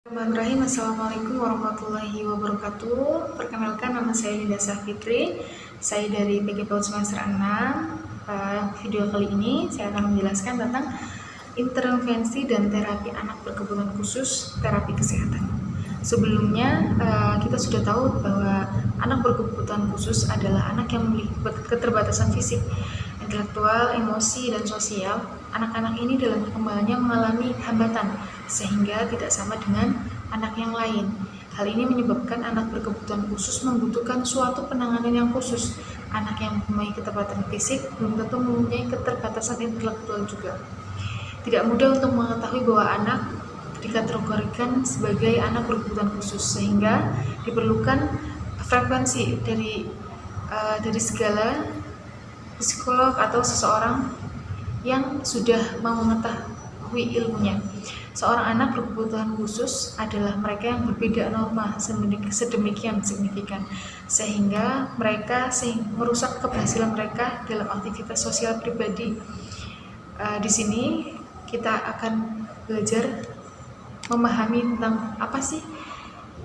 Bismillahirrahmanirrahim. Assalamualaikum warahmatullahi wabarakatuh. Perkenalkan, nama saya Linda Safitri. Saya dari PG PAUD semester 6. Video kali ini saya akan menjelaskan tentang intervensi dan terapi anak berkebutuhan khusus, terapi kesehatan. Sebelumnya kita sudah tahu bahwa anak berkebutuhan khusus adalah anak yang memiliki keterbatasan fisik, intelektual, emosi, dan sosial. Anak-anak ini dalam perkembangannya mengalami hambatan sehingga tidak sama dengan anak yang lain. Hal ini menyebabkan anak berkebutuhan khusus membutuhkan suatu penanganan yang khusus. Anak yang mempunyai keterbatasan fisik belum tentu mempunyai keterbatasan intelektual juga. Tidak mudah untuk mengetahui bahwa anak dikategorikan sebagai anak berkebutuhan khusus, sehingga diperlukan frekuensi dari segala psikolog atau seseorang yang sudah mau mengetahui ilmunya. Seorang anak berkebutuhan khusus adalah mereka yang berbeda norma sedemikian signifikan sehingga mereka merusak keberhasilan mereka dalam aktivitas sosial pribadi. Di sini kita akan belajar memahami tentang apa sih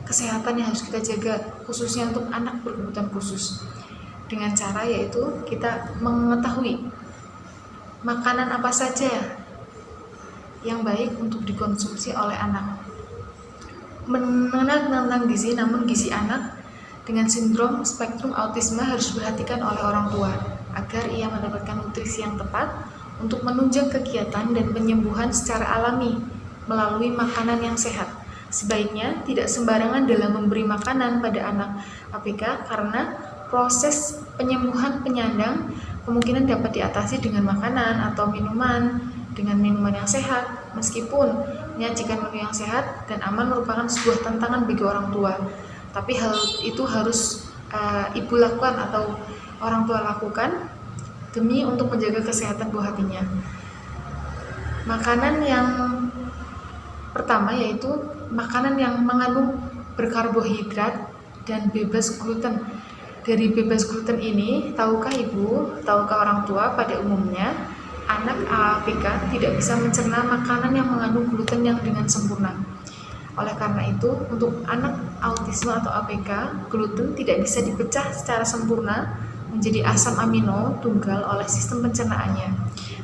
kesehatan yang harus kita jaga khususnya untuk anak berkebutuhan khusus, dengan cara yaitu kita mengetahui makanan apa saja yang baik untuk dikonsumsi oleh anak. Mengenal tentang gizi, namun gizi anak dengan sindrom spektrum autisme harus diperhatikan oleh orang tua agar ia mendapatkan nutrisi yang tepat untuk menunjang kegiatan dan penyembuhan secara alami melalui makanan yang sehat. Sebaiknya tidak sembarangan dalam memberi makanan pada anak ABK karena proses penyembuhan penyandang kemungkinan dapat diatasi dengan makanan atau minuman yang sehat. Meskipun menyajikan menu yang sehat dan aman merupakan sebuah tantangan bagi orang tua, tapi hal itu harus ibu lakukan atau orang tua lakukan demi untuk menjaga kesehatan buah hatinya. Makanan yang pertama yaitu makanan yang mengandung berkarbohidrat dan bebas gluten. Dari bebas gluten ini, tahukah ibu, tahukah orang tua, pada umumnya anak ABK tidak bisa mencerna makanan yang mengandung gluten yang dengan sempurna. Oleh karena itu, untuk anak autisme atau ABK, gluten tidak bisa dipecah secara sempurna menjadi asam amino tunggal oleh sistem pencernaannya.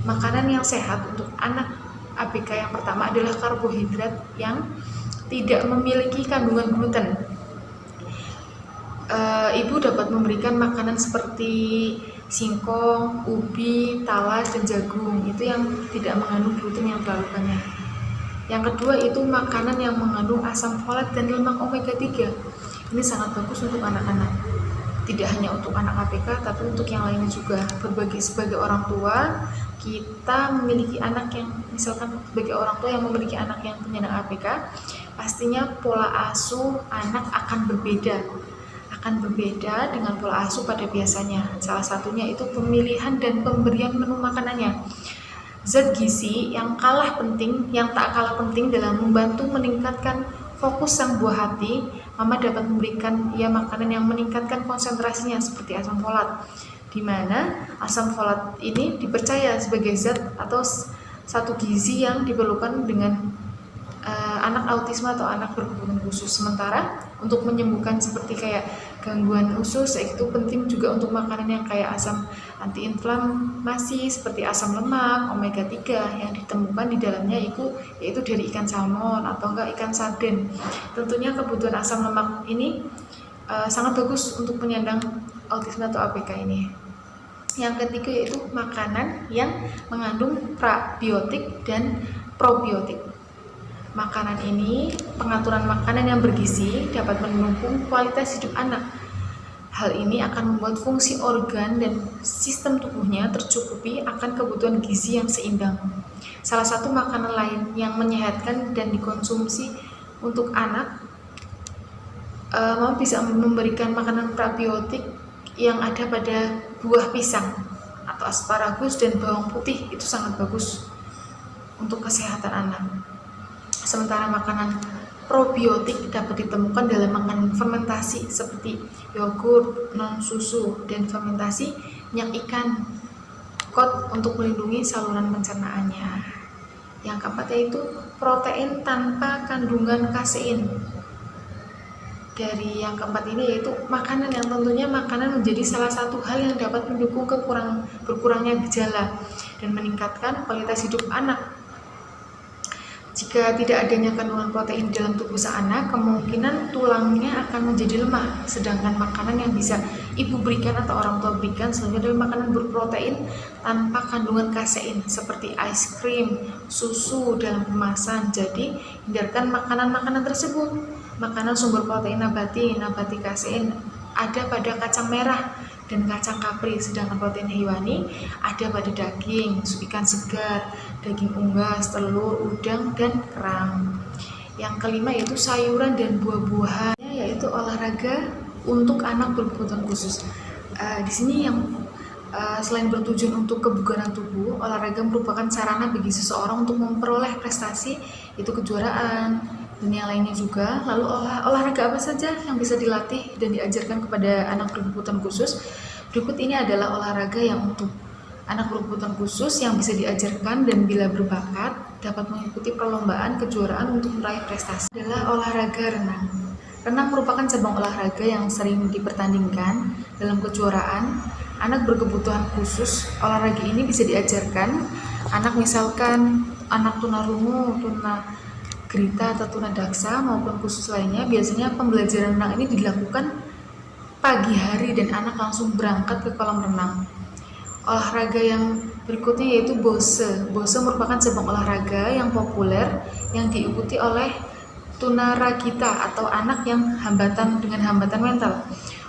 Makanan yang sehat untuk anak ABK yang pertama adalah karbohidrat yang tidak memiliki kandungan gluten. Ibu dapat memberikan makanan seperti singkong, ubi, talas, dan jagung. Itu yang tidak mengandung gluten yang terlalu banyak. Yang kedua itu makanan yang mengandung asam folat dan lemak omega 3. Ini sangat bagus untuk anak-anak. Tidak hanya untuk anak ABK, tapi untuk yang lainnya juga. Sebagai orang tua, kita memiliki anak yang, misalkan sebagai orang tua yang memiliki anak yang penyandang ABK, pastinya pola asuh anak akan berbeda dengan pola asuh pada biasanya. Salah satunya itu pemilihan dan pemberian menu makanannya. Zat gizi yang tak kalah penting dalam membantu meningkatkan fokus sang buah hati. Mama dapat memberikan makanan yang meningkatkan konsentrasinya seperti asam folat, di mana asam folat ini dipercaya sebagai zat atau satu gizi yang diperlukan dengan anak autisme atau anak berkebutuhan khusus. Sementara untuk menyembuhkan seperti kayak gangguan usus, itu penting juga untuk makanan yang kayak asam antiinflamasi seperti asam lemak omega 3 yang ditemukan di dalamnya yaitu dari ikan salmon atau enggak ikan sarden. Tentunya kebutuhan asam lemak ini sangat bagus untuk penyandang autisme atau ABK ini. Yang ketiga yaitu makanan yang mengandung prebiotik dan probiotik. Makanan ini, pengaturan makanan yang bergizi dapat mendukung kualitas hidup anak. Hal ini akan membuat fungsi organ dan sistem tubuhnya tercukupi akan kebutuhan gizi yang seimbang. Salah satu makanan lain yang menyehatkan dan dikonsumsi untuk anak, Mama bisa memberikan makanan probiotik yang ada pada buah pisang atau asparagus dan bawang putih. Itu sangat bagus untuk kesehatan anak. Sementara makanan probiotik dapat ditemukan dalam makanan fermentasi seperti yogurt, non-susu, dan fermentasi minyak ikan kod untuk melindungi saluran pencernaannya. Yang keempat yaitu protein tanpa kandungan kasein. Dari yang keempat ini yaitu makanan yang tentunya makanan menjadi salah satu hal yang dapat mendukung berkurangnya gejala dan meningkatkan kualitas hidup anak. Jika tidak adanya kandungan protein dalam tubuh sang anak, kemungkinan tulangnya akan menjadi lemah. Sedangkan makanan yang bisa ibu berikan atau orang tua berikan selanjutnya adalah makanan berprotein tanpa kandungan kasein seperti es krim, susu dalam kemasan. Jadi hindarkan makanan-makanan tersebut. Makanan sumber protein nabati kasein ada pada kacang merah dan kacang kapri, sedangkan protein hewani ada pada daging, ikan segar, daging unggas, telur, udang, dan kerang. Yang kelima yaitu sayuran dan buah-buahan, yaitu olahraga untuk anak berkebutuhan khusus. Di sini yang selain bertujuan untuk kebugaran tubuh, olahraga merupakan sarana bagi seseorang untuk memperoleh prestasi, itu kejuaraan, dan yang lainnya juga. Lalu olahraga apa saja yang bisa dilatih dan diajarkan kepada anak berkebutuhan khusus? Berikut ini adalah olahraga yang untuk anak berkebutuhan khusus yang bisa diajarkan dan bila berbakat dapat mengikuti perlombaan kejuaraan untuk meraih prestasi. Adalah olahraga renang. Renang merupakan cabang olahraga yang sering dipertandingkan dalam kejuaraan anak berkebutuhan khusus. Olahraga ini bisa diajarkan anak, misalkan anak tunarungu, tunagrita atau tunadaksa maupun khusus lainnya. Biasanya pembelajaran renang ini dilakukan pagi hari dan anak langsung berangkat ke kolam renang. Olahraga yang berikutnya yaitu bose. Bose merupakan cabang olahraga yang populer yang diikuti oleh tunaragita atau anak yang dengan hambatan mental.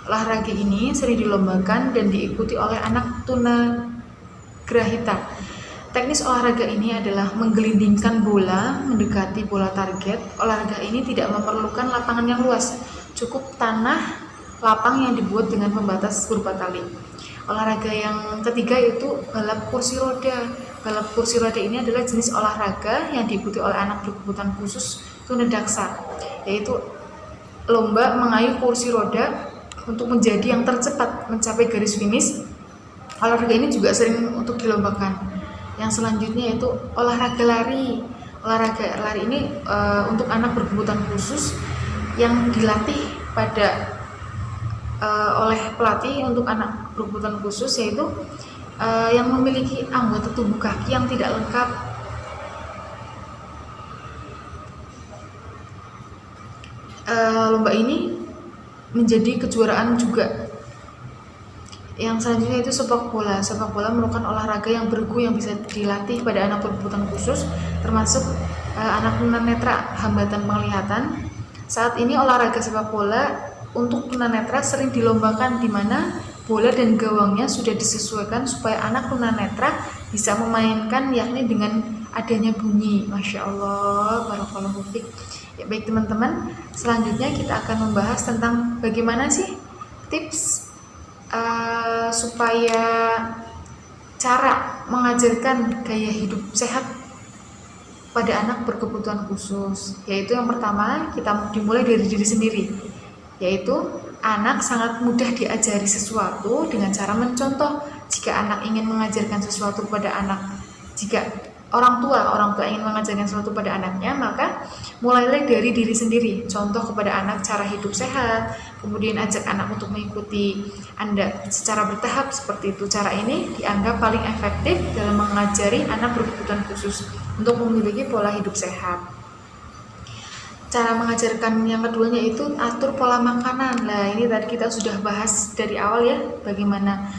Olahraga ini sering dilombakan dan diikuti oleh anak tunagrahita. Teknis olahraga ini adalah menggelindingkan bola mendekati bola target. Olahraga ini tidak memerlukan lapangan yang luas, cukup tanah lapang yang dibuat dengan pembatas berupa tali. Olahraga yang ketiga yaitu balap kursi roda. Balap kursi roda ini adalah jenis olahraga yang diikuti oleh anak berkebutuhan khusus tunadaksa, yaitu lomba mengayuh kursi roda untuk menjadi yang tercepat mencapai garis finish. Olahraga ini juga sering untuk dilombakan. Yang selanjutnya yaitu olahraga lari. Olahraga lari ini untuk anak berkebutuhan khusus yang dilatih oleh pelatih untuk anak berkebutuhan khusus, yaitu yang memiliki anggota tubuh kaki yang tidak lengkap. Lomba ini menjadi kejuaraan juga. Yang selanjutnya itu sepak bola. Sepak bola merupakan olahraga yang bergu yang bisa dilatih pada anak berkebutuhan khusus, termasuk anak tunanetra hambatan penglihatan. Saat ini olahraga sepak bola untuk tunanetra sering dilombakan, di mana bola dan gawangnya sudah disesuaikan supaya anak tunanetra bisa memainkan, yakni dengan adanya bunyi. Masya Allah, barakallahu fiik. Ya, baik teman-teman, selanjutnya kita akan membahas tentang bagaimana sih tips supaya cara mengajarkan gaya hidup sehat pada anak berkebutuhan khusus. Yaitu yang pertama, kita dimulai dari diri sendiri, yaitu anak sangat mudah diajari sesuatu dengan cara mencontoh. Jika anak ingin mengajarkan sesuatu pada anak, jika orang tua ingin mengajarkan sesuatu pada anaknya, maka mulailah dari diri sendiri. Contoh kepada anak cara hidup sehat, kemudian ajak anak untuk mengikuti Anda secara bertahap seperti itu. Cara ini dianggap paling efektif dalam mengajari anak berkebutuhan khusus untuk memiliki pola hidup sehat. Cara mengajarkan yang keduanya itu atur pola makanan. Nah, ini tadi kita sudah bahas dari awal ya, bagaimana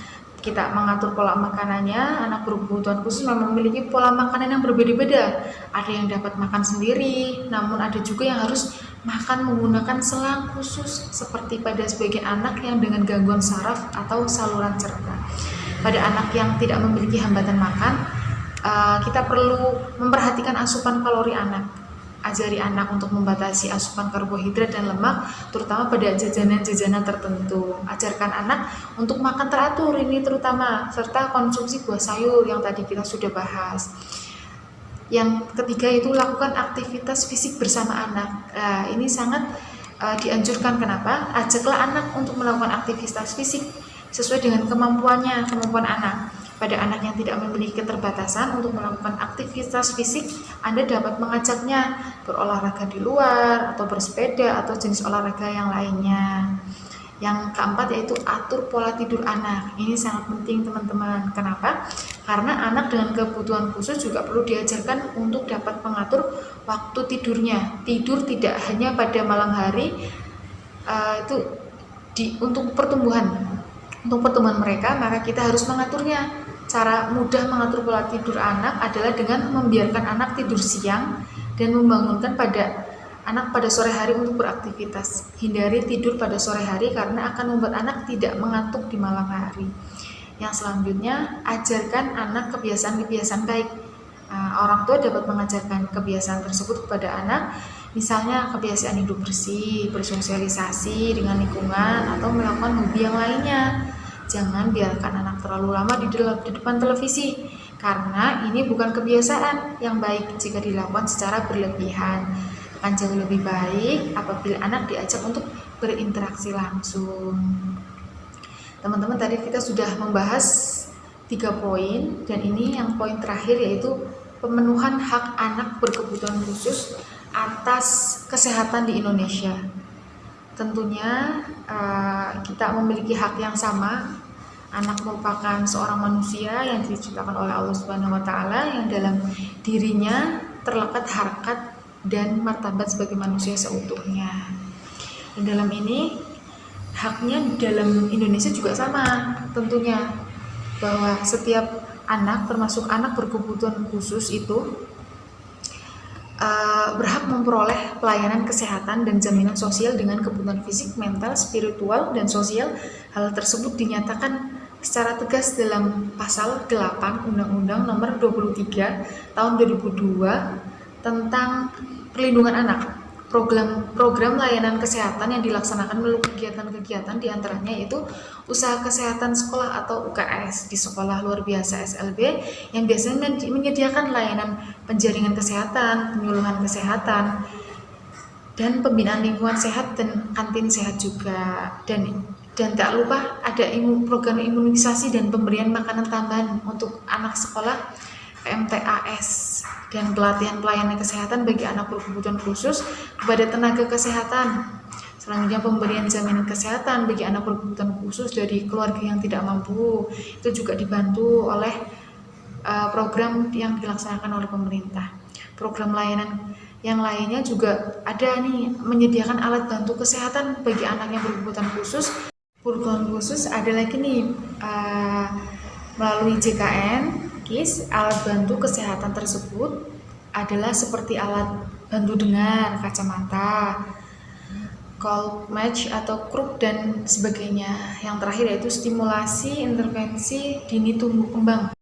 kita mengatur pola makanannya. Anak berkebutuhan khusus memang memiliki pola makanan yang berbeda-beda. Ada yang dapat makan sendiri, namun ada juga yang harus makan menggunakan selang khusus, seperti pada sebagian anak yang dengan gangguan saraf atau saluran cerna. Pada anak yang tidak memiliki hambatan makan, kita perlu memperhatikan asupan kalori anak. Ajari anak untuk membatasi asupan karbohidrat dan lemak, terutama pada jajanan-jajanan tertentu. Ajarkan anak untuk makan teratur, ini terutama, serta konsumsi buah sayur yang tadi kita sudah bahas. Yang ketiga itu lakukan aktivitas fisik bersama anak. Nah, ini sangat dianjurkan. Kenapa? Ajaklah anak untuk melakukan aktivitas fisik sesuai dengan kemampuan anak. Pada anak yang tidak memiliki keterbatasan untuk melakukan aktivitas fisik, Anda dapat mengajaknya berolahraga di luar, atau bersepeda, atau jenis olahraga yang lainnya. Yang keempat yaitu atur pola tidur anak. Ini sangat penting teman-teman. Kenapa? Karena anak dengan kebutuhan khusus juga perlu diajarkan untuk dapat mengatur waktu tidurnya. Tidur tidak hanya pada malam hari, untuk pertumbuhan mereka, maka kita harus mengaturnya. Cara mudah mengatur pola tidur anak adalah dengan membiarkan anak tidur siang dan membangunkan anak pada sore hari untuk beraktivitas. Hindari tidur pada sore hari karena akan membuat anak tidak mengantuk di malam hari. Yang selanjutnya, ajarkan anak kebiasaan-kebiasaan baik. Orang tua dapat mengajarkan kebiasaan tersebut kepada anak, misalnya kebiasaan hidup bersih, bersosialisasi dengan lingkungan, atau melakukan hobi yang lainnya. Jangan biarkan anak terlalu lama di depan televisi, karena ini bukan kebiasaan yang baik jika dilakukan secara berlebihan. Akan jauh lebih baik apabila anak diajak untuk berinteraksi langsung. Teman-teman, tadi kita sudah membahas 3 poin, dan ini yang poin terakhir yaitu pemenuhan hak anak berkebutuhan khusus atas kesehatan di Indonesia. Tentunya kita memiliki hak yang sama. Anak merupakan seorang manusia yang diciptakan oleh Allah Subhanahu wa Ta'ala, yang dalam dirinya terlekat harkat dan martabat sebagai manusia seutuhnya. Dan dalam ini haknya dalam Indonesia juga sama tentunya, bahwa setiap anak, termasuk anak berkebutuhan khusus itu berhak memperoleh pelayanan kesehatan dan jaminan sosial dengan kebutuhan fisik, mental, spiritual, dan sosial. Hal tersebut dinyatakan secara tegas dalam pasal 8 Undang-Undang Nomor 23 Tahun 2002 tentang Perlindungan Anak. Program layanan kesehatan yang dilaksanakan melalui kegiatan-kegiatan diantaranya yaitu usaha kesehatan sekolah atau UKS di sekolah luar biasa SLB, yang biasanya menyediakan layanan penjaringan kesehatan, penyuluhan kesehatan, dan pembinaan lingkungan sehat dan kantin sehat juga. Dan tak lupa ada program imunisasi dan pemberian makanan tambahan untuk anak sekolah, PMTAS, dan pelatihan pelayanan kesehatan bagi anak berkebutuhan khusus kepada tenaga kesehatan. Selanjutnya, pemberian jaminan kesehatan bagi anak berkebutuhan khusus dari keluarga yang tidak mampu, itu juga dibantu oleh program yang dilaksanakan oleh pemerintah. Program layanan yang lainnya juga ada nih, menyediakan alat bantu kesehatan bagi anak yang berkebutuhan khusus. Berkebutuhan khusus ada lagi nih, melalui JKN KIS. Alat bantu kesehatan tersebut adalah seperti alat bantu dengar, kacamata, call match atau kruk dan sebagainya. Yang terakhir yaitu stimulasi intervensi dini tumbuh kembang